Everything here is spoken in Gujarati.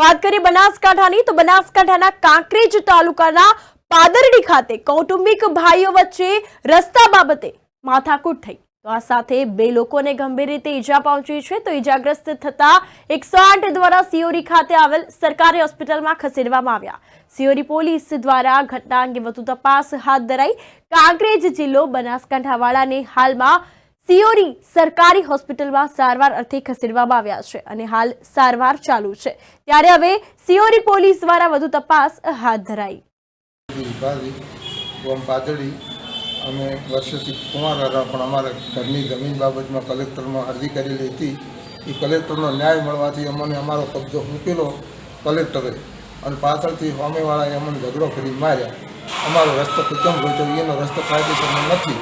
વાત કરીએ બનાસકાંઠાની તો બનાસકાંઠાના કાંકરેજ તાલુકાના પાદરડી ખાતે કૌટુંબિક ભાઈઓ વચ્ચે રસ્તા બાબતે માથાકૂટ થઈ તો આ સાથે બે લોકોને ગંભીર રીતે ઈજા પહોંચી છે તો ઈજાગ્રસ્ત થતા 108 દ્વારા સિયોરી ખાતે આવેલ સરકારી હોસ્પિટલમાં ખસેડવામાં આવ્યા। સિયોરી પોલીસ દ્વારા ઘટના અંગે વધુ તપાસ હાથ ધરાઈ। કાંકરેજ જિલ્લો બનાસકાંઠાવાળાને હાલમાં સિયોરી સરકારી હોસ્પિટલમાં સારવાર અર્થે ખસેડવામાં આવ્યા છે અને હાલ સારવાર ચાલુ છે ત્યારે હવે સિયોરી પોલીસ દ્વારા વધુ તપાસ હાથ ધરાઈ। અમે વર્ષોથી કુંવાર હતા પણ અમારા ઘરની જમીન બાબતમાં કલેક્ટરમાં અરજી કરેલી હતી। એ કલેક્ટરનો ન્યાય મળવાથી અમને અમારો કબજો મૂકેલો કલેક્ટરે અને પાછળથી સામેવાળાએ અમને ઝઘડો કરી માર્યા। અમારો રસ્તો કેમ ગોઠવ્યો એનો રસ્તો કાયદેસરનો નથી।